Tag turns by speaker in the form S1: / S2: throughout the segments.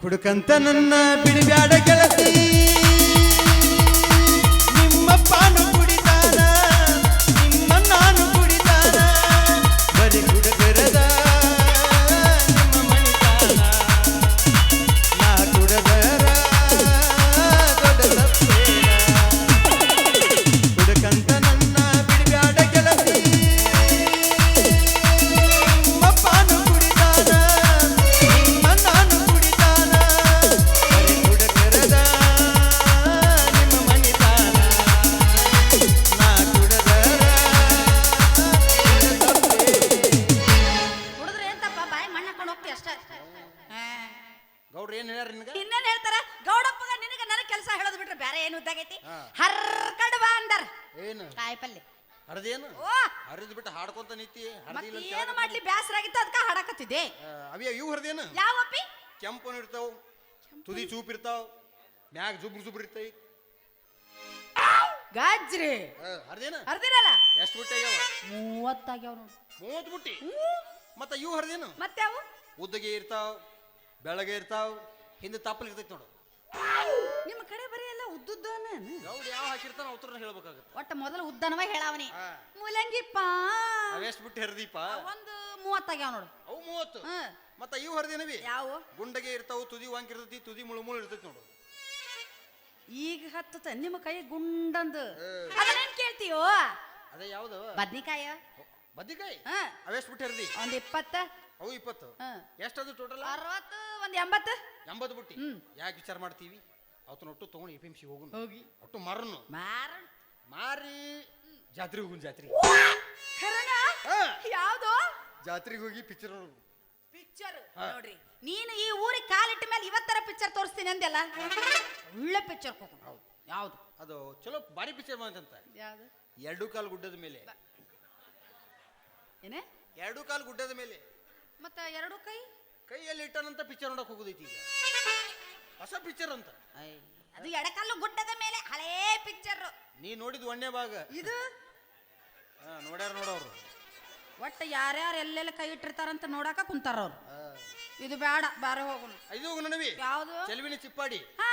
S1: ಹುಡುಕಂತ ನನ್ನ ಬಿಡಿಬ್ಯಾಡ ಗೆಳತಿ ನಿಮ್ಮಪ್ಪನು ಕುಡಿತಾನ ನಿಮ್ಮ ನಾನು ಕುಡಿತಾನ ಬರೀ ಕುಡಗರದ ನಿಮ್ಮ ಮಣಿತಾನ ನಾ ಕುಡದರ ದೊಡ್ಡ ತಪ್ಪೇನ ಹುಡುಕಂತ ನನ್ನ ಬಿಡಿಬ್ಯಾಡ ಗೆಳತಿ ನಿಮ್ಮಪ್ಪನು ಕುಡಿತಾನ ನಿಮ್ಮ ನಾನು ಕುಡಿತಾನ ಬರೀ ಕುಡಗರದ ನಿಮ್ಮ ಮಣಿತಾನ ನಾ ಕುಡದರ ದೊಡ್ಡ ತಪ್ಪೇನ
S2: ಹುಡುಗ್ರು ಏನ್ ತಪ್ಪ ಬಾಯಿ ಮಣ್ಣ ಹಾಕೊಂಡು ಹೋಗ್ತಿ ಅಷ್ಟ
S1: ಗೌಡ್ರ ಏನ್ ಹೇಳ್ಯಾರ ನಿನಗ
S2: ಇನ್ನೇನ್ ಹೇಳ್ತಾರ ಗೌಡಪ್ಪಗ ನಿನಗ ನನಗೆ ಕೆಲಸ ಹೇಳೋದು ಬಿಟ್ರೆ ಬೇರೆ ಏನು ಉದ್ದಾಗೈತಿ ಹರ್ಕಡ್ವಾ ಅಂದಾರ
S1: ಏನು
S2: ಕಾಯಿಪಲ್ಲೆ
S1: ಹರಿದೇನು
S2: ಓ
S1: ಹರಿದ್ ಬಿಟ್ಟು ಹಾಡ್ಕೊಂತ ನಿಂತಿ
S2: ಮತ್ತೆ
S1: ಹರಿದಿಲ್ಲ
S2: ಏನು ಮಾಡ್ಲಿ ಬ್ಯಾಸರ ಆಗಿತ್ತು ಅದಕ್ಕ ಹಾಡಕತ್ತಿದ್ದೆ
S1: ಅವಿಯ ಇವು ಹರಿದೇನು
S2: ಯಾವಪ್ಪಿ
S1: ಕೆಂಪನ್ ಇರ್ತಾವ ತುದಿ ಚೂಪ್ ಇರ್ತಾವ ಮ್ಯಾಗ ಜುಬ್ರು ಜುಬ್ರು ಇರ್ತೈ
S2: ಗಾಜ್ರಿ
S1: ಹರಿದೇನ
S2: ಅರ್ದಿರಲ್ಲ
S1: ಎಷ್ಟು ಬಿಟ್ಟಾಗ್ಯಾವ
S2: 30 ಆಗ್ಯಾವ ನೋಡು
S1: 30 ಬುಟ್ಟಿ ಮತ್ತ ಇವು ಹರಿದೇನು
S2: ಮತ್ತೆ ಅವು
S1: ಉದ್ದಗೆ ಇರ್ತಾವ ಬೆಳಗ್ಗೆ ಇರ್ತಾವ ಹಿಂದೆ ತಪ್ಪಲ್ ಇರ್ತೈತಿ ನೋಡು
S2: ನಿಮ್ಮ ಕಡೆ ಬರೀ ಎಲ್ಲ ಉದ್ದುದ್ದನ
S1: ಗೌಡ್ ಯಾವ ಹಾಕಿರ್ತಾನ ಅವ್ರನ್ನ ಹೇಳ್ಬೇಕಾಗತ್ತೆ
S2: ಒಟ್ಟ ಮೊದಲು ಉದ್ದನವ ಹೇಳಾವನಿ
S1: ಹಾ.
S2: ಮುಲಂಗಿಪ್ಪ
S1: ಅವೆಷ್ಟು ಬಿಟ್ಟು ಹರಿದೀಪ
S2: ಒಂದು 30 ಆಗ್ಯಾವ ನೋಡು
S1: ಅವು 30
S2: ಹ್ಮ್
S1: ಮತ್ತ ಇವು ಹರಿದೇನವಿ
S2: ಯಾವ
S1: ಗುಂಡಗೆ ಇರ್ತಾವ ತುದಿ ವಾಂಕ್ ಇರ್ತೈತಿ ತುದಿ ಮುಳುಮುಳು ಇರ್ತೈತಿ ನೋಡು
S2: ಈಗ ಹತ್ತತ ನಿಮ್ಮ ಕೈ ಗುಂಡಂದು ಅದನ್ನೇನ್ ಕೇಳ್ತೀಯೋ
S1: ಅದೇ ಯಾವ್ದು
S2: ಬದ್ನಿಕಾಯ
S1: ಬದ್ನಿಕಾಯಿ
S2: ಹಾ
S1: ಅವೆಷ್ಟು ಬಿಟ್ಟು ಹರಿದಿ
S2: ಒಂದ್ 20
S1: ಅವು 20
S2: ಹಾ
S1: ಎಷ್ಟದು ಟೋಟಲ್
S2: 60 ಒಂದ್ 80
S1: 80 ಬುಟ್ಟಿ
S2: ಹ್ಮ್.
S1: ಯಾಕೆ ವಿಚಾರ ಮಾಡ್ತೀವಿ ಅವತ್ತನ್ನ ಒಟ್ಟು ತಗೊಂಡು ಎಪಿಎಂಸಿ ಹೋಗುನು
S2: ಹೋಗಿ
S1: ಒಟ್ಟು ಮಾರನು
S2: ಮಾರ
S1: ಮಾರಿ ಜಾತ್ರೆಗೆ ಹೋಗುನ್ ಜಾತ್ರೆ
S2: ಖರನ
S1: ಹಾ
S2: ಯಾವ್ದು
S1: ಜಾತ್ರೆಗೆ ಹೋಗಿ ಪಿಕ್ಚರ್ ನೋಡುದು
S2: ಪಿಕ್ಚರ್
S1: ಹಾ.
S2: ನೋಡ್ರಿ ನೀನು ಈ ಊರಿಗೆ ಕಾಲಿಟ್ಟ ಮೇಲೆ ಇವತ್ತರ ಪಿಕ್ಚರ್ ತೋರಿಸ್ತೀನಿ ಅಂದೆಲ್ಲ ಒಳ್ಳೆ ಪಿಕ್ಚರ್ ಹೋಗೋಣ
S1: ಹೌದು
S2: ಯಾವ್ದು
S1: ಅದು ಚಲೋ ಭಾರಿ ಪಿಕ್ಚರ್ ಬಂತಂತ
S2: ಯಾವ್ದು
S1: ಎರಡು ಕಾಲು ಗುಡ್ಡದ ಮೇಲೆ
S2: ಏನೇ
S1: ಎರಡು ಕಾಲು ಗುಡ್ಡದ ಮೇಲೆ
S2: ಮತ್ತ ಎರಡು ಕೈ
S1: ಕೈಯಲ್ಲಿ ಇಟ್ಟನಂತ ಪಿಕ್ಚರ್ ನೋಡಕ್ ಹೋಗುದೈತಿ ಈಗ ಹೊಸ ಪಿಕ್ಚರ್ ಅಂತ
S2: ಅದು ಎಡಕಲ್ಲು ಗುಡ್ಡದ ಮೇಲೆ ಹಳೇ ಪಿಕ್ಚರ್
S1: ನೀ ನೋಡಿದ್ ಒಂದೇ ಭಾಗ
S2: ಇದು
S1: ನೋಡ್ಯಾರ ನೋಡವ್ರು
S2: ಒಟ್ಟ ಯಾರ್ಯಾರು ಎಲ್ಲೆಲ್ಲ ಕೈ ಇಟ್ಟಿರ್ತಾರಂತ ನೋಡಾಕ ಕುಂತಾರ ಅವ್ರು ಇದು ಬೇಡ ಬಾರೆ ಹೋಗೋಣ
S1: ಇದು ಹೋಗು ನನವಿ
S2: ಯಾವ್ದು
S1: ಚೆಲುವಿನ ಚಿಪ್ಪಾಡಿ
S2: ಹಾ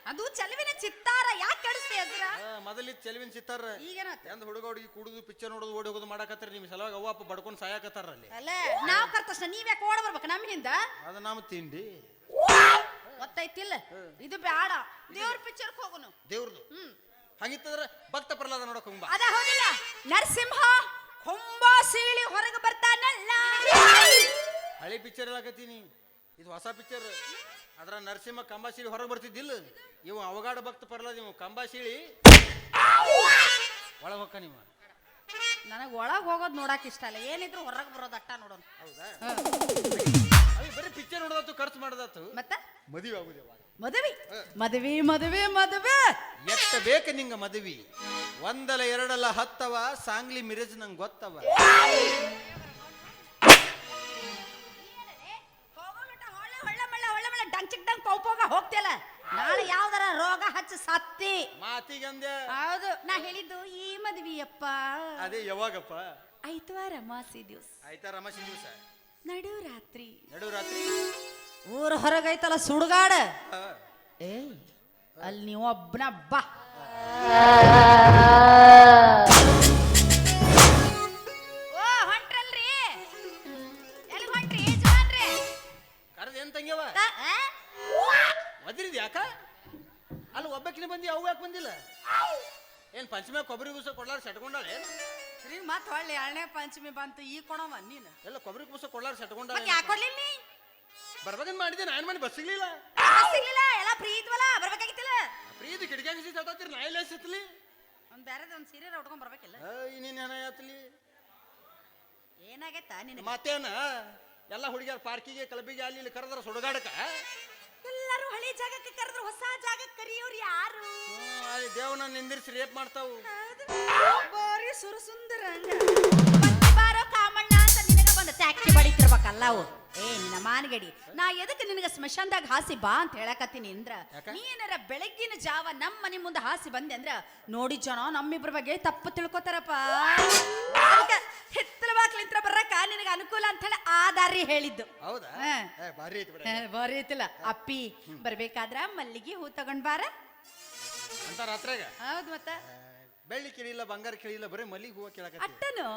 S2: ಅದು ಚೆಲುವಿನ ಚಿತ್ತಾರ ಯಾಕೆ ಕೆಡಿಸ್ತೆ ಅದ್ರ
S1: ಮೊದಲಿದ್ ಚೆಲುವಿನ ಚಿತ್ತಾರ
S2: ಈಗೇನಾತ
S1: ಎಂದ ಹುಡುಗ ಹುಡುಗಿ ಕುಡುದು ಪಿಕ್ಚರ್ ನೋಡೋದು ಓಡಿ ಹೋಗೋದು ಮಾಡಕತ್ತಾರ ನಿಮ್ ಸಲುವಾಗಿ ಅವ್ವ ಅಪ್ಪ ಬಡ್ಕೊಂಡು ಸಾಯಕತ್ತಾರ ಅಲ್ಲಿ
S2: ಅಲ್ಲ ನಾವ್ ಕರ್ತಷ್ಟ ನೀವ್ಯಾಕೆ ಓಡ ಬರ್ಬೇಕು ನಮ್ಮಿಂದ
S1: ಅದು ನಮ್ಮ ತಿಂಡಿ
S2: ಗೊತ್ತೈತಿಲ್ಲ ಇದು ಬೇಡ ದೇವ್ರ ಪಿಕ್ಚರ್ ಹೋಗೋಣ
S1: ದೇವ್ರದು ಹಂಗಿತ್ತಂದ್ರ ಭಕ್ತ ಪ್ರಹ್ಲಾದ ನೋಡಕ್ ಹೋಗ್ಬಾ
S2: ಅದ ಹೌದಿಲ್ಲ ನರಸಿಂಹ ಕೊಂಬ ಸೀಳಿ ಹೊರಗೆ ಬರ್ತಾನಲ್ಲ
S1: ಹಳೆ ಪಿಕ್ಚರ್ ಹೇಳಕತ್ತೀನಿ ಇದು ಹೊಸ ಪಿಕ್ಚರ್ ಅದ್ರ ನರಸಿಂಹ ಕಂಬಾಶೀಳಿ ಹೊರಗೆ ಬರ್ತಿದ್ದಿಲ್ಲ ಇವು ಅವಗಾಡ ಭಕ್ತ ಪ್ರಹ್ಲಾದ ಇವು ಕಂಬಾಶೀಳಿ ಒಳಗೆ ಹೊಕ್ಕ ನೀವು
S2: ನನಗೆ ಒಳಗೆ ಹೋಗೋದು ನೋಡಕ್ ಇಷ್ಟ ಇಲ್ಲ ಏನಿದ್ರು ಹೊರಗೆ ಬರೋದು ಅಟ್ಟ ನೋಡೋಣ
S1: ಹೌದಾ ಅవి ಬರೀ ಪಿಕ್ಚರ್ ನೋಡೋದು ಖರ್ಚು ಮಾಡೋದಾತು
S2: ಮತ್ತ
S1: ಮದುವೆ ಆಗುದೇವ
S2: ಮದುವೆ ಮದುವೆ ಮದುವೆ ಮದುವೆ
S1: ಎಷ್ಟ ಬೇಕ ನಿಂಗ ಮದುವೆ ಒಂದಲ್ಲ ಎರಡಲ್ಲ ಹತ್ತವ ಸಾಂಗ್ಲಿ ಮಿರಜ್ ನಂಗೆ ಗೊತ್ತವ
S2: ಹೋಗ್ತಿಯಲ್ಲ ನಾಳೆ ಯಾವ್ದಾರ ರೋಗ ಹಚ್ಚ ಸತ್ತಿ
S1: ಮಾತಿಗಂದೆ
S2: ಹೌದು ನಾ ಹೇಳಿದ್ದು ಈ ಮದ್ವಿಯಪ್ಪ
S1: ಅದೇ ಯಾವಾಗಪ್ಪ
S2: ಐತವಾರ ಮಾಸಿ ದಿವ್ಸ
S1: ಆಯ್ತಾ ರಮಾಸಿ ದಿವಸ
S2: ನಡು ರಾತ್ರಿ
S1: ನಡು ರಾತ್ರಿ
S2: ಊರ ಹೊರಗೈತಲ್ಲ ಸುಡುಗಾಡ
S1: ಹಾ.
S2: ಏಯ್ ಅಲ್ಲಿ ನೀವು ಒಬ್ಬನ ಬಾ ಓ ಹೊಂಟ್ರಲ್ರಿ ಎಲ್ಲಿ ಹೊಂಟ್ರಿ ಜವಾನ್ರಿ
S1: ಕರೆದ ಏನ್ ತಂಗ್ಯವ ಒದ್ರಿದ್ ಯಾಕ ಅಲ್ಲಿ ಒಬ್ಬಕಿನ ಬಂದಿ ಅವು ಯಾಕೆ ಬಂದಿಲ್ಲ ಏನ್ ಪಂಚಮಿ ಕೊಬ್ಬರಿ ಕೂಸ ಕೊಡ್ಲಾರ ಸೆಟ್ಕೊಂಡಾಳೆ
S2: ಈಗ ಮತ್ತೆ ಹೊಳ್ಳಿ 2ನೇ ಪಂಚಮಿ ಬಂತು ಈ ಕೊಡವ ನೀನು
S1: ಎಲ್ಲ ಕೊಬ್ಬರಿ ಕೂಸ ಕೊಡ್ಲಾರ ಸೆಟ್ಕೊಂಡಾಳೆ
S2: ಮತ್ತೆ ಯಾಕೆ ಕೊಡ್ಲಿಲ್ಲ ನೀ
S1: ಬರ್ಬೇಕಂತ ಮಾಡಿದ್ದೆ ನಾನು ಮಾಡಿ ಬಸ್ ಸಿಗ್ಲಿಲ್ಲ
S2: ಸಿಗ್ಲಿಲ್ಲ ಎಲ್ಲ ಫ್ರೀ ಇದ್ವಲ್ಲ ಬರ್ಬೇಕಾಗಿತ್ತಿಲ್ಲ
S1: ಪ್ರೀತಿ ಕಿಟಕಿಯಾಗ ಸಿಗ್ತಾತಿರ್ ನಾ ಎಲ್ಲ ಸಿತ್ಲಿ
S2: ಒಂದ್ ಬೇರೆದ ಒಂದ್ ಸೀರೆ ಉಟ್ಕೊಂಡ್ ಬರ್ಬೇಕಿಲ್ಲ
S1: ಇನ್ನೇನ್ ಏನಾಯತ್ಲಿ
S2: ಏನಾಗೈತ ನಿನಗೆ
S1: ಮತ್ತೇನ ಎಲ್ಲ ಹುಡುಗಿಯರ್ ಪಾರ್ಕಿಗೆ ಕ್ಲಬ್ಬಿಗೆ ಅಲ್ಲಿ ಇಲ್ಲಿ ಕರೆದ್ರ ಸುಡುಗಾಡಕ
S2: ಎಲ್ಲರೂ ಹಳಿ ಜಾಗಕ್ಕೆ ಕರೆದ್ರು ಹೊಸ ಜಾಗಕ್ಕೆ ಕರಿಯೋರು ಯಾರು?
S1: ಅಲ್ಲಿ ದೇವನ ನಿಂದಿರಿಸಿ ರೇಪ್ ಮಾಡ್ತಾವು.
S2: ಬಾರಿ ಸುರಸುಂದರ ಬಾರೋ ಕಾಮಣ್ಣ ಅಂತ ನಿನಗ ಬಂದ ಟ್ಯಾಕ್ಸಿ ಬಡಿತಿರ್ಬೇಕಲ್ಲ ಅವು. ನಿನ್ನ ಮಾನಗಡಿ, ನಾ ಎದಕ್ಕೆ ನಿನಗ ಸ್ಮಶಾನದಾಗ ಹಾಸಿ ಬಾ ಅಂತ ಹೇಳಕತ್ತೀನಿ ಅಂದ್ರ, ನೀನರ ಬೆಳಗ್ಗಿನ ಜಾವ ನಮ್ಮ ಮನೆ ಮುಂದೆ ಹಾಸಿ ಬಂದೆ ಅಂದ್ರ ನೋಡಿ ಜನ ನಮ್ಮಿಬ್ರ ಬಗ್ಗೆ ತಪ್ಪು ತಿಳ್ಕೊತಾರಪ್ಪ. ಹಿತ್ತಲ ಬಾಕ್ಲಿಂತ್ರ ಬರಕ ನಿನಗ ಅನುಕೂಲ ಅಂತ ಹೇಳಿ ಆ ದಾರಿ ಹೇಳಿದ್ದು.
S1: ಹೌದಾ? ಬಾರಿ ಐತಿ ಬಿಡ.
S2: ಬಾರಿ ಐತಿಲ್ಲ. ಅಪ್ಪಿ ಬರ್ಬೇಕಾದ್ರ ಮಲ್ಲಿಗೆ ಹೂ ತಗೊಂಡ್ ಬಾರ
S1: ಅಂತ ರಾತ್ರಿಗ.
S2: ಹೌದು ಮತ್ತ
S1: ಬೆಳ್ಳಿ ಕೇಳಿಲ್ಲ, ಬಂಗಾರ ಕೇಳಿಲ್ಲ, ಬರೀ ಮಲ್ಲಿಗೆ ಹೂವ ಕೇಳಕತ್ತಿ.
S2: ಅಟ್ಟನು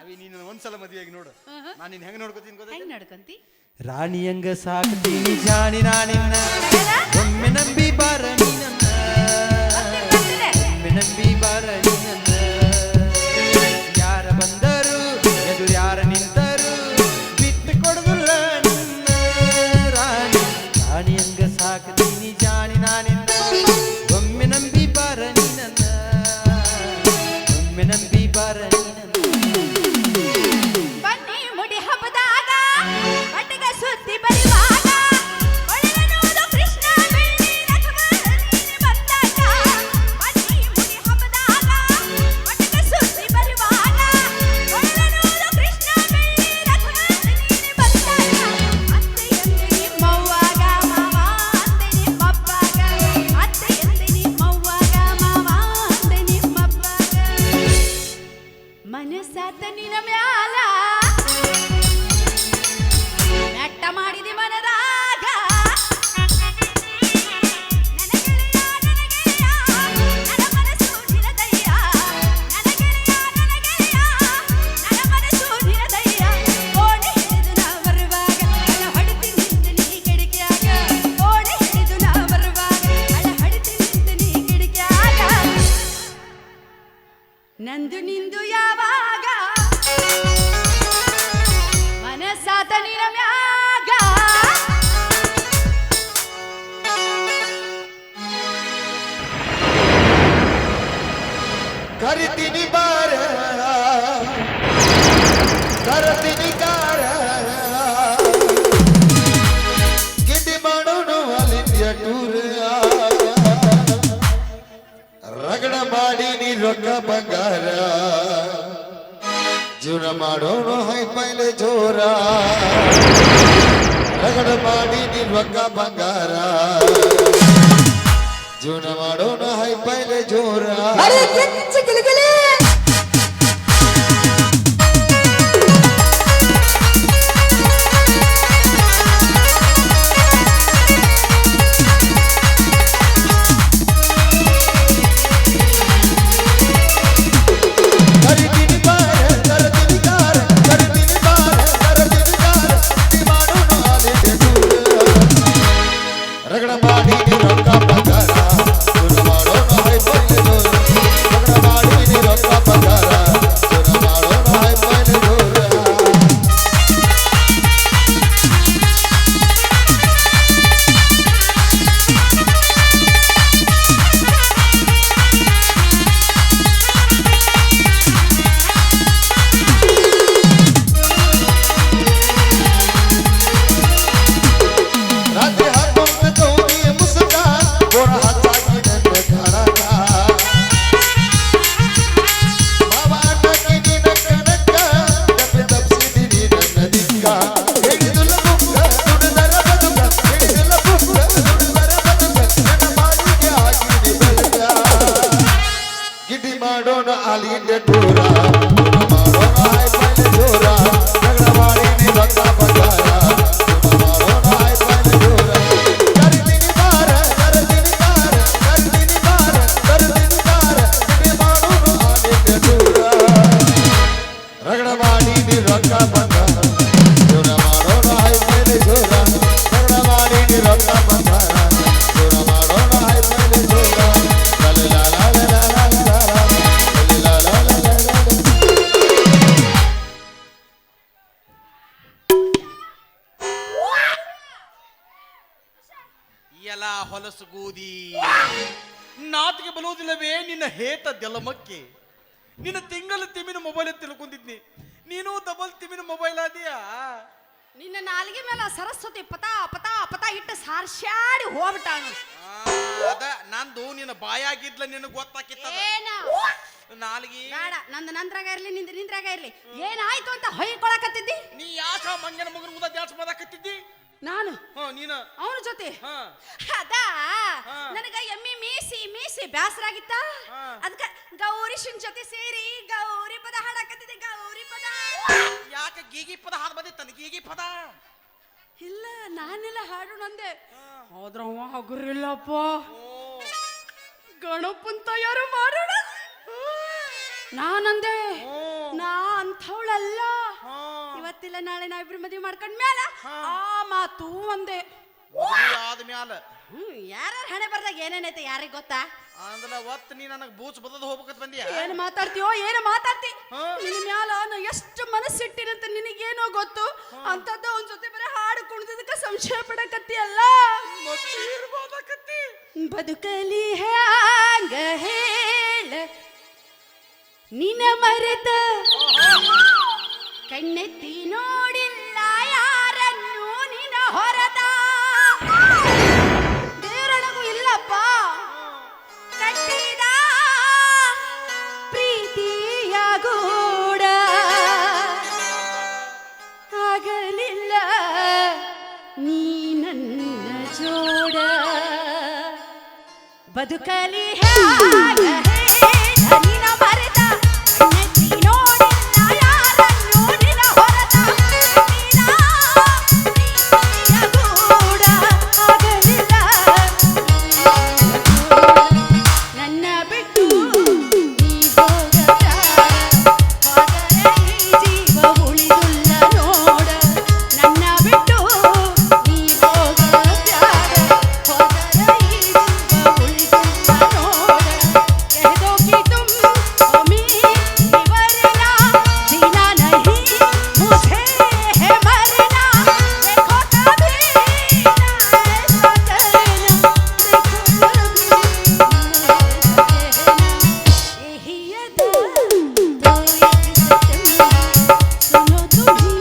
S1: ಅವಿ ನೀನು ಒಂದ್ಸಲ ಮದುವೆಯಾಗಿ ನೋಡು, ನಾನು ನಿನ್ ಹೆಂಗ್ ನೋಡ್ಕೋತೀನಿ ಗೊತ್ತಾ?
S2: ಹೆಂಗ್ ನಡ್ಕಂತಿ?
S3: ರಾಣಿಯಂಗ ಸಾಕ್ತೀನಿ ಜಾಣಿ ನಾನಿನ್ನ, ಒಮ್ಮೆ ನಂಬಿ ಬಾರ ನೀನನ್ನ, ಒಮ್ಮೆ ನಂಬಿ ಬಾರ ನೀನನ್ನ. ಯಾರ ಬಂದರು ಎದುರು ಯಾರ ನಿಂತರು ಬಿಟ್ಟು ಕೊಡುದಿಲ್ಲ ನಿನ್ನ ರಾಣಿ. ರಾಣಿಯಂಗ ಸಾಕ್ತೀನಿ ಜಾಣಿ ನಾನಿನ್ನ, ಒಮ್ಮೆ ನಂಬಿ ಬಾರ ನೀನನ್ನ, ಒಮ್ಮೆ ನಂಬಿ ಬಾರ ನೀನನ್ನ.
S2: ಬನ್ನಿ ಮುಡಿ ಹಬ್ಬದಾಗ ಬಟ್ಟೆಗ ಸುದ್ದಿ ಬರುವಾಗ ಒಳಗನೂರು ಕೃಷ್ಣ ಬೆಳ್ಳಿ ರಥವ ನೀನೆ ಬಂದಾಗ. ಬನ್ನಿ ಮುಡಿ ಹಬ್ಬದಾಗ ಬಟ್ಟೆಗ ಸುದ್ದಿ ಬರುವಾಗ ಒಳಗನೂರು ಕೃಷ್ಣ ಬೆಳ್ಳಿ ರಥವ ನೀನೆ ಬಂದಾಗ. ಅತ್ತೆ ಎಂದೆ ನಿಮ್ಮವ್ವಾಗ ಮಾವ ಅಂದೆ ನಿಮ್ಮಪ್ಪಾಗ, ಅತ್ತೆ ಎಂದೆ ನಿಮ್ಮವ್ವಾಗ ಮಾವ ಅಂದೆ ನಿಮ್ಮಪ್ಪಾಗ. ಮನಸ್ಸಾತ ನಿನ ಮ್ಯಾಲ ಮೆಟ್ಟ ಮಾಡಿದಿ ಮನದಾಗ. ನನ್ನ ಗೆಳೆಯ ನನ್ನ ಮನಸ್ಸು ನಿನದಯ್ಯ, ನನ್ನ ಗೆಳೆಯ ನನ್ನ ಮನಸ್ಸು ನಿನದಯ್ಯ. ಓಣೆ ಹಿಡಿದು ನಾ ಬರುವಾಗ ಅಳ ಹೊಡಿತಿ ನಿಂತು ನೀ ಕಿಡಿಕ್ಯಾಗ, ಓಣೆ ಹಿಡಿದು ನಾ ಬರುವಾಗ ಅಳ ಹೊಡಿತಿ ನಿಂತು ನೀ ಕಿಡಿಕ್ಯಾಗ. ನಂದು ನಿಂದು ಯಾವಾಗ ಮನಸ್ಸಾತ ನಿನ ಮ್ಯಾಗ.
S3: ಕರಿತೀನಿ ಬಾರ ಕರತೀನಿ ಕಾರ, ಗಿಡ್ಡಿ ಮಾಡೋನು ಅಲ್ಲಿಂದ ಟೂರ್, ರಗಡ ಮಾಡಿ ನೀ ರೊಕ್ಕ ಬಂಗಾರ, ಜೀವನ ಮಾಡೋನು ಹೈ ಪೈಲೆ ಜೋರ, ರಗಡ ಮಾಡಿ ನೀ ರೊಕ್ಕ ಬಂಗಾರ, ಜೀವನ ಮಾಡೋನು ಹೈ ಪೈಲೆ ಜೋರ. ಕರಿತೀನಿ ಬಾರ ಕರತೀನಿ ಕಾರ, ಕರಿತೀನಿ ಬಾರ ಕರತೀನಿ ಕಾರ, ಗಿಡ್ಡಿ ಮಾಡೋನು ಅಲ್ಲಿಂದ ಟೂರ್, ರಗಡ ಮಾಡಿ ನೀ ರೊಕ್ಕ ಬಂಗಾರ, ಜೀವನ ಮಾಡೋನು ಹೈ ಪೈಲೆ ಜೋರ, ರಗಡ ಮಾಡಿ ನೀ ರೊಕ್ಕ ಬಂಗಾರ, ಜೀವನ ಮಾಡೋನು ಹೈ ಪೈಲೆ ಜೋರ. ರಾತ್ರಿ ಹಾಕೊಂಡ ತೌರಿ ಮುಸುಕ, ಬೋರ ಹಚ್ಚಾಕಿ ನನ್ನ ಕಣಕ, ಮಾವ ಅಣ್ಣಕ್ಕಿ ನಿನ್ನ ಕನಕ, ತಪ್ಪಿ ತಪ್ಪಿಸಿದೀನಿ ನನ್ನ ದಿಕ್ಕ. ಹಿಡಿದುಲ್ಲ ಬುಕ್ಕ ದುಡಿದರ ಬದುಕ, ಹಿಡಿದುಲ್ಲ ಬುಕ್ಕ ದುಡಿದರ ಬದುಕ, ನನ್ನ ಬಾಳಿಗೆ ಹಾಕಿನಿ ಬೆಳಕ. ಗಿಡ್ಡಿ ಮಾಡೋಣ ಅಲ್ಲಿಂದ ಟೂರ, ಮಾಡೋಣ ಹೈ ಪೈಲೆ ಜೋರ, ರಗಡ ಮಾಡಿ ನೀ ರೊಕ್ಕ ಬಂಗಾರ, ಮಾಡೋಣ ಹೈ ಪೈಲೆ ಜೋರ. ಕರಿತೀನಿ ಬಾರ ಕರತೀನಿ ಕಾರ, ಕರಿತೀನಿ ಬಾರ ಕರತೀನಿ ಕಾರ, ಗಿಡ್ಡಿ ಮಾಡೋನು ಅಲ್ಲಿಂದ ಟೂರ, ರಗಡ ಮಾಡಿ ನೀ ರೊಕ್ಕ ಬಂಗಾರ, ಜೀವನ ಮಾಡೋಣ ಹೈ ಪೈಲೆ ಜೋರ, ರಗಡ ಮಾಡಿ ನೀ ರೊಕ್ಕ ಬಂಗಾರ, ಜೀವನ ಮಾಡೋಣ ಹೈ ಪೈಲೆ ಜೋರ. ಲಾ ಲಾ ಲಾ ಲಾ ಲಾ ಲಾ ಲಾ ಲಾ ಲಾ ಲಾ ಲಾ ಲಾ ಲಾ.
S1: ಎಲ್ಲ ಹೊಲಸು ಗೂದಿ ನಾತಿಗೆ ಬಲುವುದಿಲ್ಲವೇ ನಿನ್ನ ಹೇತ ಜಲಮಕ್ಕೆ. ನಿನ್ನ ತಿಂಗಳ ತಿಮ್ಮಿನ ಮೊಬೈಲ್ ತಿಳ್ಕೊಂಡಿದ್ನಿ, ನೀನು ಡಬಲ್ ತಿಮ್ಮಿನ ಮೊಬೈಲ್ ಆದಿಯಾ?
S2: ನಿನ್ನ ನಾಲಿಗೆ ಮೇಲೆ ಸರಸ್ವತಿ ಪತಾ ಪತಾ ಪತಾ ಇಟ್ಟು ಸಾರ್ಸ್ಯಾಡಿ ಹೋಗ್ಬಿಟ್ಟಾನು.
S1: ಅದ ನಂದು ನಿನ್ನ ಬಾಯಾಗಿದ್ಲ ನಿನಗೆ ಗೊತ್ತಾಕಿತ್ತ
S2: ಏನ
S1: ನಾಲ್ಗಿ
S2: ಬೇಡ, ನಂದು ನಂದ್ರಾಗ ಇರ್ಲಿ ನಿಂದ ನಿಂದ್ರಾಗ ಇರ್ಲಿ. ಏನಾಯ್ತು ಅಂತ ಹೊಯ್ಕೊಳಕತ್ತಿದ್ದಿ?
S1: ನೀ ಯಾಕ ಮಂಗನ ಮಗನ ಮುದ ಡ್ಯಾನ್ಸ್ ಮಾಡಾಕತ್ತಿದ್ದಿ?
S2: ನಾನು
S1: ನೀನ
S2: ಅವನ ಜೊತೆ
S1: ಹಾ
S2: ಅದ ನನಗ ಎಮ್ಮಿ ಮೀಸಿ ಮೀಸಿ ಬ್ಯಾಸರಾಗಿತ್ತ. ಅದಕ್ಕ ಗೌರೀಶನ್ ಜೊತೆ ಸೇರಿ ಗೌರಿ ಪದ ಹಾಡಕತ್ತಿದ್ದೆ. ಗೌರಿ ಪದ
S1: ಯಾಕ ಗೀಗಿ ಪದ ಹಾಡ್ ಬಂದಿತ್ತ ಗೀಗಿ ಪದ?
S2: ಇಲ್ಲ, ನಾನೆಲ್ಲ ಹಾಡೋಣ ಅಂದೆ. ಆದ್ರ ಅವ ಹಗುರಿಲ್ಲಪ್ಪ. ಗಣಪನ್ ತಯಾರು ಮಾಡೋಣ ನಾನಂದೆ. ನಾ ಅಂಥವಳಲ್ಲ. ಇವತ್ತಿಲ್ಲ ನಾಳೆ ನಾವಿಬ್ರು ಮದುವೆ ಮಾಡ್ಕೊಂಡ್ಮ್ಯಾಲ ಆ ಮಾತು ಒಂದೆ.
S1: ಆದ್ಮ್ಯಾಲ
S2: ಯಾರ್ಯಾರ ಹಣೆ ಬರ್ದಾಗ ಏನೇನೈತೆ ಯಾರಿಗೆ ಗೊತ್ತಾ?
S1: ಅಂದ್ರ ಒತ್ತ ನೀ ನನಗ್ ಬೂಚ್ ಬದದ್ ಹೋಗ್ಬೇಕಂತ ಬಂದಿಯ?
S2: ಏನು ಮಾತಾಡ್ತೀಯೋ ಏನು ಮಾತಾಡ್ತಿ? ನಿನ್ ಮ್ಯಾಲ ನಾ ಎಷ್ಟು ಮನಸ್ಸಿಟ್ಟಿನಂತ ನಿನಗೇನೋ ಗೊತ್ತು. ಅಂತದ್ದು ಅವನ ಜೊತೆ ಬರೀ ಹಾಡು ಕುಣಿದಕ್ಕ ಸಂಶಯ ಪಡಕತ್ತಿ ಅಲ್ಲ. ಬದುಕಲಿ ಹ್ಯಾಂಗ ಹೇಳ ನಿನ ಮರೆತ ಕಣ್ಣೆತ್ತಿ ನೋಡಿಲ್ಲ ಯಾರನ್ನು ನಿನ ಹೊರತ. ದೇವರೊಳಗೂ ಇಲ್ಲಪ್ಪ ಕಟ್ಟಿದ ಪ್ರೀತಿಯ ಗೂಡ. ಆಗಲಿಲ್ಲ ನೀ ನನ್ನ ಜೋಡ. ಬದುಕಲಿ ಹ್ಯಾಂಗ ಹೇಳ ನಿನ ಮರೆತ ಕಣ್ಣೆತ್ತಿ ನೋಡಿಲ್ಲ ಯಾರನ್ನು ನಿನ ಹೊರತ. ಪ್ರೀತಿಯ ಗೂಡ ಆಗಲಿಲ್ಲ ನನ್ನ ಬಿಟ್ಟು ನೀ ಹೋಗಬ್ಯಾಡ. ಹೋದರೆ ಈ ಜೀವ ಉಳಿದುಲ್ಲ ನೋಡ. ನನ್ನ ಬಿಟ್ಟು ನೀ ಹೋಗಬ್ಯಾಡ. ಹೋದರೆ ಈ ಜೀವ ಉಳಿದುಲ್ಲ ನೋಡ. कह दो कि तुम हमें निवरना जीना नहीं मुझे है मरना. देखो कभी ना ऐसा करना. देखो कभी ना ऐसा कहना. यही अदा तो एक सनम सुनो तुम्ही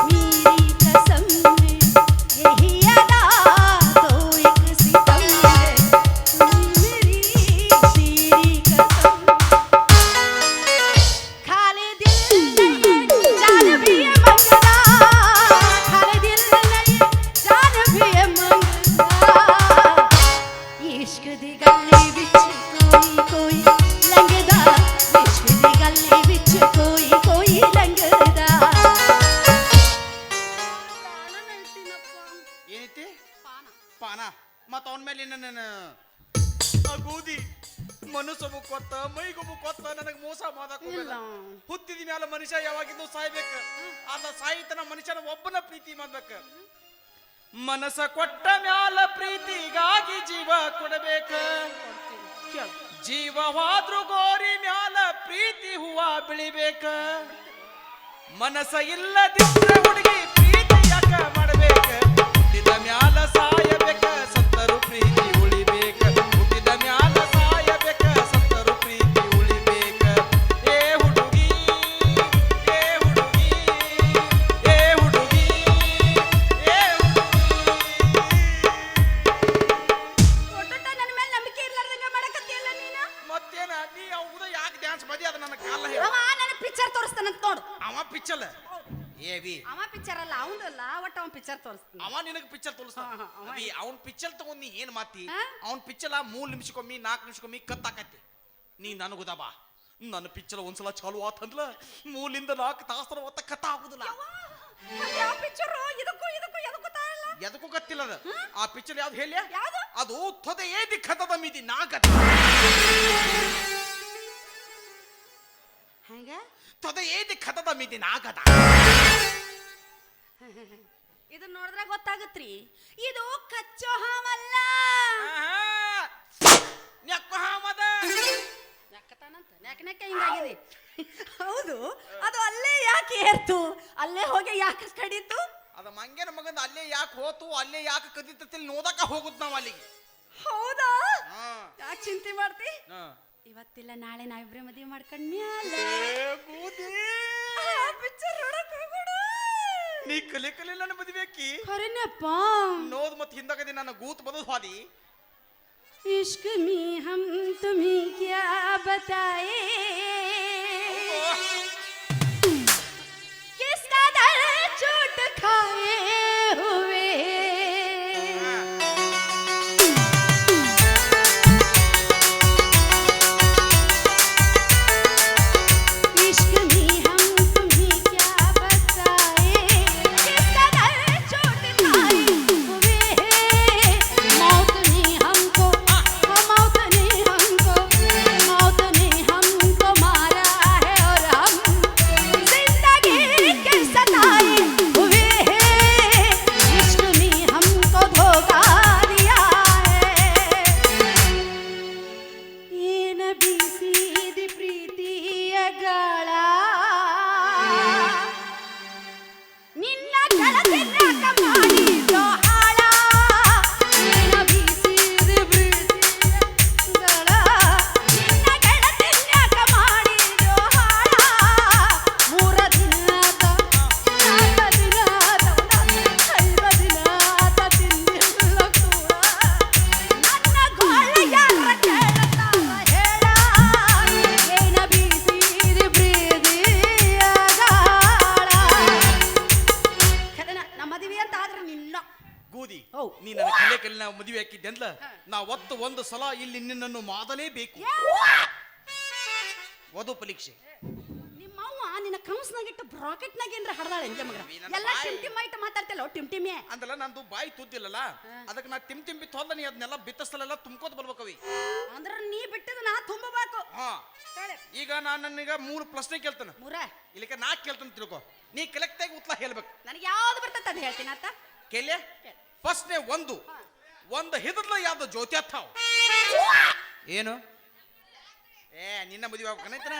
S2: मेरी कसम है. यही अदा तो एक सितम है सुनी मेरी तेरी कसम. खाली दिल नहीं जान भी है मंगना. खाली दिल नहीं जान भी है मंगना. इश्क दी गली विच कोई लंघदा. इश्क दी गली विच कोई लंघदा.
S1: ಏನೈತಿ ಪಾನ ಮತ್ತ ಅವನ ಮೇಲೆ ನನ್ನ ಗೋಧಿ ಮನಸ್ಸೊಬ್ಬ ಕೊತ್ತ ಮೈಗೊಬ್ಬ ಕೊತ್ತ ನನಗೆ ಮೋಸ ಮಾಡಕ್
S2: ಇಲ್ಲ.
S1: ಹುಟ್ಟಿದ ಮ್ಯಾಲ ಮನುಷ್ಯ ಯಾವಾಗಿದ್ದು ಸಾಯ್ಬೇಕು. ಅದ ಸಾಯಿತನ ಮನುಷ್ಯನ ಒಬ್ಬನ ಪ್ರೀತಿ ಮಾಡ್ಬೇಕು. ಮನಸ್ಸ ಕೊಟ್ಟ ಮ್ಯಾಲ ಪ್ರೀತಿಗಾಗಿ ಜೀವ ಕೊಡಬೇಕ. ಜೀವವಾದ್ರೂ ಗೋರಿ ಮ್ಯಾಲ ಪ್ರೀತಿ ಹೂವ ಬೆಳಿಬೇಕ. ಮನಸ್ಸ ಇಲ್ಲದಿದ್ರೆ ಹುಡುಗಿ ಪ್ರೀತಿ ಯಾಕ ಮಾಡಬೇಕ? ಹುಟ್ಟಿದ ಮ್ಯಾಲ ಸಾಯಬೇಕ ಸತ್ತರು ಪ್ರೀತಿ ಉಳಿಬೇಕ. ಹುಟ್ಟಿದ ಮ್ಯಾಲ ಸಾಯಬೇಕ ಸತ್ತರು ಪ್ರೀತಿ ಉಳಿಬೇಕ. ಏ ಹುಡುಗಿ ಏ ಹುಡುಗಿ ಏ ಹುಡುಗಿ ಏ
S2: ಒಟ್ಟೊಟ್ಟ ನನ್ನ ಮೇಲೆ ನಂಬಿಕೆ ಇರ್ಲಾರ್ದಂಗ ಮಾಡಕತ್ತಿಯಲ್ಲ ನೀನು.
S1: ಮತ್ತೇನ ನೀ ಅವ್ದ ಯಾಕೆ ಡ್ಯಾನ್ಸ್ ಬದಿ ಅದ ನನ್ನ ಕಾಲ ಹೇಳ.
S2: ಅವ ನನ್ನ ಪಿಕ್ಚರ್ ತೋರಿಸ್ತಾನಂತ ನೋಡು.
S1: ಅವ ಪಿಚ್ಚಲ್ ಏವಿ
S2: ಅವ ಪಿಕ್ಚರ್ ಅಲ್ಲ ಅವನಲ್ಲ, ಒಟ್ಟು ಅವನ್ ಪಿಕ್ಚರ್ ತೋರಿಸ್ತಾನ.
S1: ಅವ ನಿನಗೆ ಪಿಕ್ಚರ್ ತೋರಿಸ್ತಾನ. ಅವನ್ ಪಿಕ್ಚರ್ ತಗೊಂಡ್ ನೀ ಏನ್ ಮಾತಿ?
S2: ಹಾ?
S1: ಅವನ್ ಪಿಕ್ಚರ್ 3 ನಿಮಿಷಕ್ಕೊಮ್ಮಿ 4 ನಿಮಿಷಕ್ಕೊಮ್ಮಿ ಕತ್ತಾಕತಿ. ನೀ ನನಗುದ ಬಾ ನನ್ನ ಪಿಕ್ಚರ್ ಒಂದ್ಸಲ ಚಾಲು ಆತಂದ್ಲ 3 ರಿಂದ 4 ತಾಸರ ಒತ್ತ ಕಥಾ ಆಗುದಿಲ್ಲ.
S2: ಯಾವ ಪಿಕ್ಚರ್? ಇದಕ್ಕೂ ಇದಕ್ಕೂ ಎದಕ್ಕೂ ತಾಯಿಲ್ಲ.
S1: ಎದಕ್ಕೂ ಗೊತ್ತಿಲ್ಲ ಅದು. ಆ ಪಿಕ್ಚರ್ ಯಾವ್ದು ಹೇಳಿ?
S2: ಯಾವ್ದು?
S1: ಅದು ತೊದೆ ಏದಿ ಕಥದ ಮಿದಿ ನಾಗದ.
S2: ಹಂಗ
S1: ತೊದೆ ಏದಿ ಕಥದ ಮಿದಿ ನಾಗದ.
S2: ಇದನ್ನ ನೋಡಿದ್ರೆ ಗೊತ್ತಾಗತ್ರಿ, ಇದು ಕಚ್ಚೋ ಹಾವಲ್ಲ.
S1: Neck ಹಾಮದ
S2: ನೆಕ್ಕತಾನಂತ neck ಹಿಂಗಾಗಿದೆ. ಹೌದು, ಅದು ಅಲ್ಲೇ ಯಾಕೆ ಏರ್ತು, ಅಲ್ಲೇ ಹೋಗಿ ಯಾಕೆ ಕಡಿತು?
S1: ಅದ ಮಂಗನ ಮಗಂದ ಅಲ್ಲೇ ಯಾಕೆ ಹೋತು, ಅಲ್ಲೇ ಯಾಕೆ ಕದಿತತಿಲ್ ನೋದಕ ಹೋಗುದ್ ನಾವ್ ಅಲ್ಲಿಗೆ.
S2: ಹೌದಾ? ಯಾಕೆ ಚಿಂತೆ ಮಾಡ್ತಿ? ಇವತ್ತಿಲ್ಲ ನಾಳೆ ನಾವಿಬ್ರೆ ಮದುವೆ ಮಾಡ್ಕೊಂಡ್ಮ್ಯಾಲ ಪಿಕ್ಚರ್ ನೋಡಕ್ ಹೋಗೋಣ.
S1: ನೀ ಕಲಿ ನನ್ನ ಮದುವೆಕ್ಕಿ
S2: ಖರೇನಪ್ಪ
S1: ನೋದ್ ಮತ್ ಹಿಂದಗದಿ ನನ್ನ ಗೂತ್ ಬದಲ್ ಹಾದಿ
S2: इश्क में हम तुम्हें क्या बताए किसका दर्द चोट खाए हुए इश्क में हम तुम्हें क्या बताए किसका दर्द चोट खाए हुए मौत ने हमको मौत ने हमको मारा है और हम जिंदगी के सताए हुए हैं इश्क में हमको धोखा दिया है ये नबी सीधी प्रीतिಯ ಗಾಳ ನಿನ್ನ ಕಳತಿನ ಮಾಡಿದೋ ಹಾಳ ನಿನ್ನ ಬೀಸಿದ ಪ್ರೀತಿಯ ಗಾಳ ನಿನ್ನ ಗೆಳತಿನ್ಯಾಕ ಮಾಡಿದೋ ಹಾಳ ಮೂರ ದಿನ ಆತ ನಾಲ್ಕ ದಿನ ಆತ ಐದ ದಿನ ಆತ ತಿಂದಿಲ್ಲ ಕೂಡ ನನ್ನ ಗೋಳ ಯಾರ ಕೇಳ್ತಾವ ಹೇಳ ಏನ ಬೀಸಿದ ಪ್ರೀತಿಯ ಗಾಳ ಖರೇನ ನಮ್ಮ ಮದುವೆ ಅಂತ ಆದ್ರೆ ನಿಲ್ಲ
S1: ಗೂದಿ
S2: ಹೌ.
S1: ನೀ ನನ್ನ ಕಲಿನ ಮದುವೆ ಹಾಕಿದ್ದೆ ಅಂದ್ಲ ನಾ ಒತ್ತು ಒಂದು ಸಲ ಇಲ್ಲಿ ನಿನ್ನನ್ನು ಮಾದಲೇಬೇಕು ವಧು ಪರೀಕ್ಷೆ
S2: ನಿಮ್ಮವ್ವ ನಿನ್ನ ಕಂಸ್ನಾಗಿಟ್ಟು ಬ್ರಾಕೆಟ್ನಾಗ ಏನ್ರ ಹಡ್ದಾಳೆ ಎಂಜ ಮಗ
S1: ನನ್ನ
S2: ಎಲ್ಲ
S1: ಬಾಯಿ.
S2: ಟಿಮ್ ಮೈಟ್ ಮಾತಾಡ್ತಿಲ್ಲ ಟಿಮ್ಟಿಮೆ
S1: ಅಂದಲ್ಲ ನಂದು ಬಾಯಿ ತುದ್ದಿಲ್ಲಲ್ಲ ಅದಕ್ಕೆ ನಾ ತಿಂಬಿ ತೊಂದ ನೀ ಅದನ್ನೆಲ್ಲ ಬಿತ್ತಸ್ತಲೆಲ್ಲ ತುಂಬ್ಕೋತ ಬರ್ಬೇಕವಿ
S2: ಅಂದ್ರ ನೀ ಬಿಟ್ಟಿದ ನಾ ತುಂಬಬೇಕು
S1: ಹಾ ಈಗ ನಾನು ನನಗ 3 ಪ್ರಶ್ನೆ ಕೇಳ್ತಾನೆ
S2: ಮೂರ
S1: ಇಲ್ಲಿಕ 4 ಕೇಳ್ತಾನೆ ತಿಳ್ಕೊ ನೀ ಕಲೆಕ್ಟಾಗಿ ಉತ್ತರ ಹೇಳ್ಬೇಕು
S2: ನನಗೆ ಯಾವ್ದು ಬರ್ತೈತೆ ಅದು ಹೇಳ್ತೀನಿ ಆತ
S1: ಕೇಳ್ಯ ಪ್ರಶ್ನೆ 1 ಒಂದು ಹಿಡಿದ್ಲ ಯಾವ್ದು ಜ್ಯೋತಿ ಅಥಾವ್ ಏನು ನಿನ್ನ ಮದುವೆ ಆಗ್ಬೇಕನೈತನ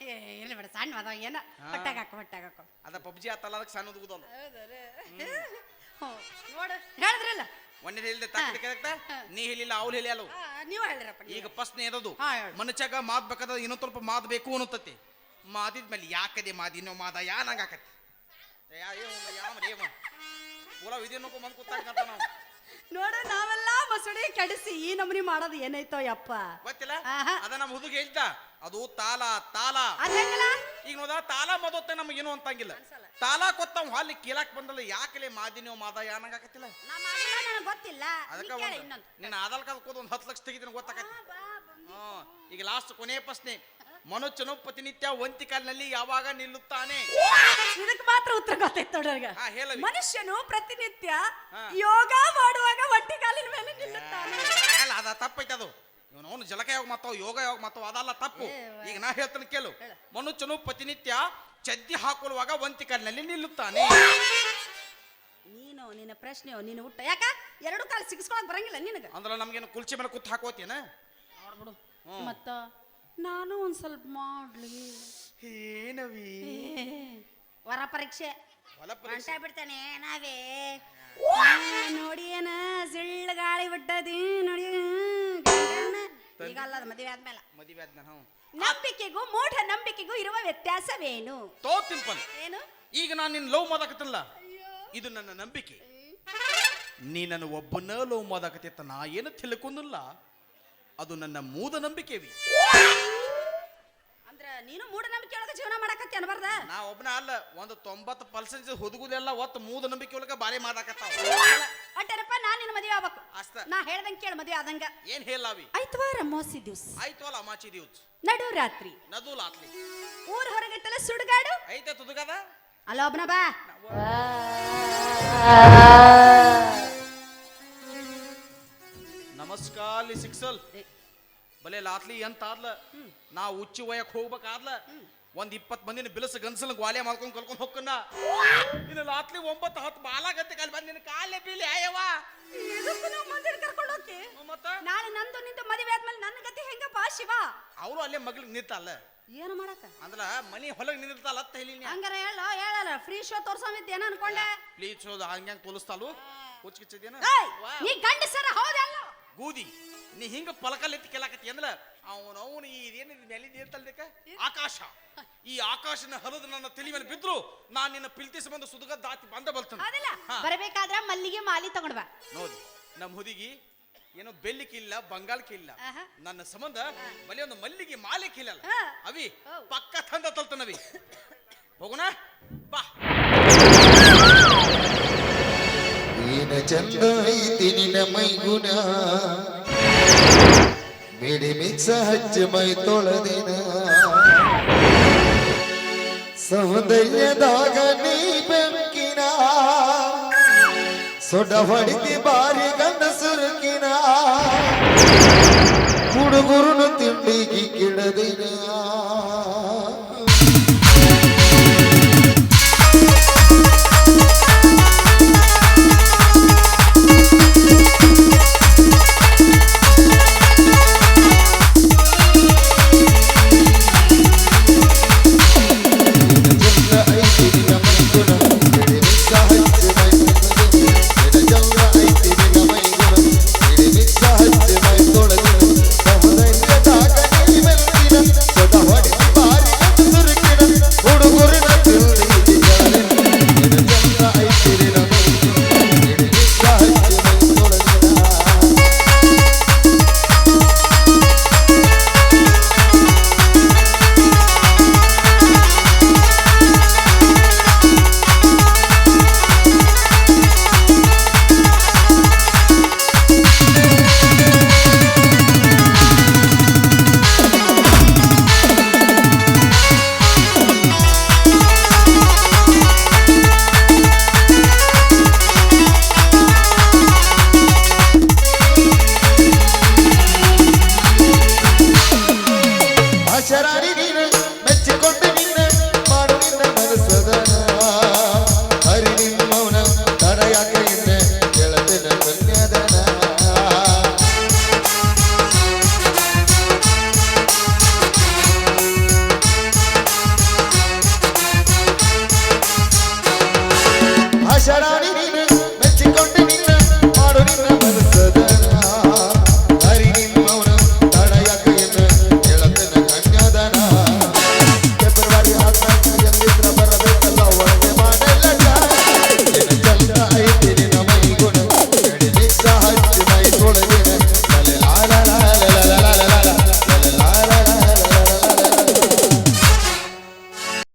S2: ಏ ಇಲ್ಲ ಬೇಡ ಸಣ್ಣ ಅದ ಏನ ಹೊಟ್ಟಾಗ ಹಾಕೋ
S1: ಅದ ಪಬ್ಜಿ ಆತಲ್ಲ ಅದಕ್ಕೆ ಸಣ್ಣ ಉದುಗುದಲ್ಲ
S2: ನೋಡು ಹೇಳಿದ್ರಲ್ಲ
S1: ಒಂದೇ ಹೇಳಿದೆ ತಾಕತ್ತ ನೀ ಹೇಳಿಲ್ಲ ಅವ್ಳು ಹೇಳಿ ಅಲ್ಲವು
S2: ನೀವು ಹೇಳಿರಪ್ಪ
S1: ಈಗ ಪ್ರಶ್ನೆ ಇರೋದು
S2: ಹಾ, ಹೇಳು.
S1: ಮನುಷ್ಯಾಗ ಮಾತ್ ಬೇಕಾದ್ರೆ ಇನ್ನೊಂದ್ ಸ್ವಲ್ಪ ಮಾತ್ ಬೇಕು ಅನ್ನತತಿ ಮಾದಿದ್ಮೇಲೆ ಯಾಕದೆ ಮಾದಿ ಇನ್ನೋ ಮಾದ ನಂಗೆ ಆಕತಿ ಪೂರ ವಿಧಿ ನೋಡ್ಕೊಂಡ್ ಬಂದು ಕೂತಾಕಂತ ನಾವು
S2: ನೋಡು ನಾವೆಲ್ಲ ಮಸೂಡಿ ಕೆಡಿಸಿ ಈ ನಮೂನಿ ಮಾಡೋದು ಏನೈತೋ ಯಪ್ಪ
S1: ಗೊತ್ತಿಲ್ಲ
S2: ಆಹಾ.
S1: ಅದ ನಮ್ಮ ಹುಡುಗ ಹೇಳ್ತಾ ಅದು ತಾಲ ತಾಲ
S2: ಅದೇನಲ್ಲ
S1: ಈಗ ನೋದ ತಾಲ ಮದೊತ್ತೆ ನಮಗೇನು ಅಂತಂಗಿಲ್ಲ ತಾಲ ಕೊತ್ತಾವ್ ಹಾಲಿ ಕೀಲಾಕ್ ಬಂದಲ್ಲ ಯಾಕಲೆ ಮಾದಿನೋ ಮಾದ ನಂಗೆ ಆಕತಿಲ್ಲ
S2: ನಾ ಮಾಡಿಲ್ಲ ನನಗೆ ಗೊತ್ತಿಲ್ಲ ನೀ
S1: ಅದಕ್ಕೆ
S2: ಕೇಳು
S1: ಒಂದು
S2: ಇನ್ನೊಂದು
S1: ನಿನ್ನ ಆಧಾರ್ ಕಾರ್ಡ್ ಕೋದ್ ಒಂದು 10 ಲಕ್ಷ ತೆಗಿತೀನಿ ಗೊತ್ತಾಕತಿ
S2: ಬಾ, ಬಂದಿ.
S1: ಈಗ ಲಾಸ್ಟ್ ಕೊನೆ ಪ್ರಶ್ನೆ ಮನುಷ್ಯನು ಪ್ರತಿನಿತ್ಯ ಒಂತಿ ಕಾಲಿನಲ್ಲಿ ಯಾವಾಗ ನಿಲ್ಲುತ್ತಾನೆ
S2: ಇದಕ್ಕೆ ಮಾತ್ರ ಉತ್ತರ ಗೊತ್ತೈತೆ ನೋಡ್ರಿಗೆ
S1: ಹಾ, ಹೇಳವಿ.
S2: ಮನುಷ್ಯನು ಪ್ರತಿನಿತ್ಯ
S1: ಹಾ.
S2: ಯೋಗ ಮಾಡುವಾಗ ಒಟ್ಟಿಗಾಲಿನ ಮೇಲೆ ನಿಲ್ಲುತ್ತಾನೆ
S1: ಅಲ್ಲ ಅದ ತಪ್ಪೈತೆ ಅದು ಇವನು ಅವನು ಜಲಕ ಯಾವಾಗ ಮಾತಾವ ಯೋಗ ಯಾವಾಗ ಮಾತಾವ ಅದಲ್ಲ ತಪ್ಪು ಈಗ ನಾ ಹೇಳ್ತಾನೆ ಕೇಳು ಮನುಷ್ಯನು ಪ್ರತಿನಿತ್ಯ ಚಡ್ಡಿ ಹಾಕೊಳ್ಳುವಾಗ ಒಂತಿ ಕಾಲಿನಲ್ಲಿ ನಿಲ್ಲುತ್ತಾನೆ
S2: ನೀನು ನಿನ್ನ ಪ್ರಶ್ನೆ ನೀನು ಹುಟ್ಟ ಯಾಕ ಎರಡು ಕಾಲು ಸಿಗಿಸ್ಕೊಳಕ್ ಬರಂಗಿಲ್ಲ ನಿನಗೆ
S1: ಅಂದ್ರೆ ನಮ್ಗೇನು ಕುಲ್ಚಿ ಮೇಲೆ ಕೂತ್ ಹಾಕೋತೇನ
S2: ನೋಡ್ಬಿಡು ಮತ್ತ ನಾನು ಒಂದ್ ಸ್ವಲ್ಪ ಮಾಡ್ಲಿ
S1: ಏನವಿ
S2: ವರ ಪರೀಕ್ಷೆ
S1: ಹೊಲ ಪರೀಕ್ಷೆ.
S2: ಹೊಂಟ ಬಿಡ್ತಾನೆ ನಾವೇ ನೋಡಿ ಏನ ಸಿಳ್ಳ ಗಾಳಿ ಬಿಟ್ಟದಿ ನೋಡಿ ಈಗ ಅಲ್ಲದ ಮದುವೆ ಆದ್ಮೇಲೆ
S1: ಮದುವೆ ಆದ್ನ
S2: ನಂಬಿಕೆಗೂ ಮೂಢ ನಂಬಿಕೆಗೂ ಇರುವ ವ್ಯತ್ಯಾಸವೇನು
S1: ತೋ ತಿಂಪಲ್
S2: ಏನು
S1: ಈಗ ನಾನು ನಿನ್ನ ಲವ್ ಮಾಡಾಕತ್ತಲ್ಲ ಇದು ನನ್ನ ನಂಬಿಕೆ ನೀ ನನ್ನ ಒಬ್ಬನ ಲವ್ ಮಾಡಾಕತ್ತಿತ್ತ ನಾ ಏನು ತಿಳ್ಕೊಂಡಿಲ್ಲ ಅದು ನನ್ನ ಮೂಢ ನಂಬಿಕೆವಿ
S2: ಅಂದ್ರ ನೀನು ಮೂಢನಂಬಿಕೆ ಒಳಗ ಜೀವನ ಮಾಡಕತ್ತಿ ಅನ್ಬಾರ್ದ
S1: ನಾ ಒಬ್ಬನ ಅಲ್ಲ ಒಂದು 90% ಹುಡುಗುದೆಲ್ಲ ಒತ್ತು ಮೂಢ ನಂಬಿಕೆ ಒಳಗ ಬಾರಿ ಮಾಡಾಕತ್ತಾವ
S2: ಅಟ್ಟರಪ್ಪ ನಾನು ನಿನ್ನ ಮದುವೆ ಆಗ್ಬೇಕು
S1: ಅಷ್ಟ
S2: ನಾ ಹೇಳ್ದಂಗೆ ಕೇಳು ಮದುವೆ ಆದಂಗ
S1: ಏನ್ ಹೇಳಾವಿ
S2: ಐತವಾರ ಮೋಸಿ ದಿವ್ಸ
S1: ಆಯ್ತು ಅಲ್ಲ ಅಮಾಚಿ ದಿವ್ಸ
S2: ನಡು ರಾತ್ರಿ
S1: ನದುಲ್ ಆತ್ಲಿ
S2: ಊರ್ ಹೊರಗಟ್ಟಲ ಸುಡುಗಾಡು
S1: ಐತೆ ತುದುಗದ
S2: ಅಲ್ಲ ಒಬ್ನ ಬಾ
S1: ನಮಸ್ಕಾರ ಸಿಕ್ಸಲ್ ಬಲೆ ಲಾತ್ಲಿ ಎಂತ ಆದ್ಲ ನಾ ಉಚ್ಚಿ ಒಯ್ಯಕ್ ಹೋಗ್ಬೇಕಾದ್ಲ ಒಂದ್ 20 ಮಂದಿನ ಬಿಲಸ ಗನ್ಸಲ್ ಗ್ವಾಲೆ ಮಾಡ್ಕೊಂಡ್ ಕಲ್ಕೊಂಡ್ ಹೋಗ್ಕನ್ನ ಇನ್ನು ಲಾತ್ಲಿ 9 10 ಬಾಲಾಗತ್ತೆ ಕಾಲ್ ಬಂದ್ ನಿನ್ನ ಕಾಲೇ ಬೀಲಿ ಆಯವ
S2: ಇದಕ್ಕೂ ನಾವು ಮಂದಿರ ಕರ್ಕೊಂಡು ಹೋಗಿ
S1: ಮತ್ತ
S2: ನಾಳೆ ನಂದು ನಿಂದು ಮದುವೆ ಆದ್ಮೇಲೆ ನನ್ನ ಗತಿ ಹೆಂಗಪ್ಪ ಶಿವ
S1: ಅವಳು ಅಲ್ಲೇ ಮಗ್ಳಿಗೆ ನಿಂತಲ್ಲ
S2: ಏನು ಮಾಡಕ
S1: ಅಂದ್ರ ಮನಿ ಹೊಲಗ್ ನಿಂದಿರ್ತಾಳ ಅತ್ತ ಹೇಳಿ
S2: ಹಂಗಾರ ಹೇಳಲ್ಲ ಫ್ರೀ ಶೋ ತೋರ್ಸಮಿದ್ದೇನ ಅನ್ಕೊಂಡೆ
S1: ಪ್ಲೀಸ್ ಹಂಗ್ಯಾಂಗ್ ತೋಲಿಸ್ತಾಳು ಹುಚ್ಚಿಚ್ಚದೇನ
S2: ಏಯ್, ನೀ ಗಂಡಸರ ಹೌದಲ್ಲ
S1: ಗೂದಿ ನೀ ಹಿಂಗ ಪಲಕಲ್ಲೆತ್ತಿ ಕೇಳಾಕತ್ತಿ ಅಂದ್ರ ಅವನು ಇದೇನಿದ್ ಮೇಲೆ ನೀರ್ತಲ್ದಕ್ಕ ಆಕಾಶ ಈ ಆಕಾಶನ ಹರಿದು ನನ್ನ ತಲೆ ಮೇಲೆ ಬಿದ್ರು ನಾನು ನಿನ್ನ ಪಿಲ್ತಿ ಸಂಬಂಧ ಸುದುಗ ದಾತಿ ಬಂದ ಬಲ್ತಾನ
S2: ಅದಲ್ಲ ಬರಬೇಕಾದ್ರ ಮಲ್ಲಿಗೆ ಮಾಲಿ ತಗೊಂಡ್ ಬಾ
S1: ನೋಡಿ ನಮ್ಮ ಹುಡುಗಿ ಏನೋ ಬೆಳ್ಳಿಕ್ಕಿಲ್ಲ ಬಂಗಾಳಕ್ಕಿಲ್ಲ
S2: ಆಹಾ.
S1: ನನ್ನ ಸಂಬಂಧ ಬಲಿ ಒಂದು ಮಲ್ಲಿಗೆ ಮಾಲಿಕ್ಕಿಲ್ಲ
S2: ಹಾ.
S1: ಅವಿ
S2: ಹೌದ್.
S1: ಪಕ್ಕ ತಂದ ತಲ್ತನವಿ ಹೋಗೋಣ ಬಾ
S3: ಏನ ಚಂದ ಐತಿ ನಿನ್ನ ಮೈಗುಣ ಮಿಡಿ ಮಿಕ್ಸ ಹಚ್ಚ ಮೈ ತೊಳೆದಿನ ಸೌಂದರ್ಯದಾಗ ನೀ ಬೆಂಕಿನ ಸೊಡ ಹೊಡಿತಿ ಬಾರಿ ಗಂಡ ಸುರುಕಿನ ಹುಡುಗರುನು ತಿಂಡಿಗೆ ಕಿಡದಿನ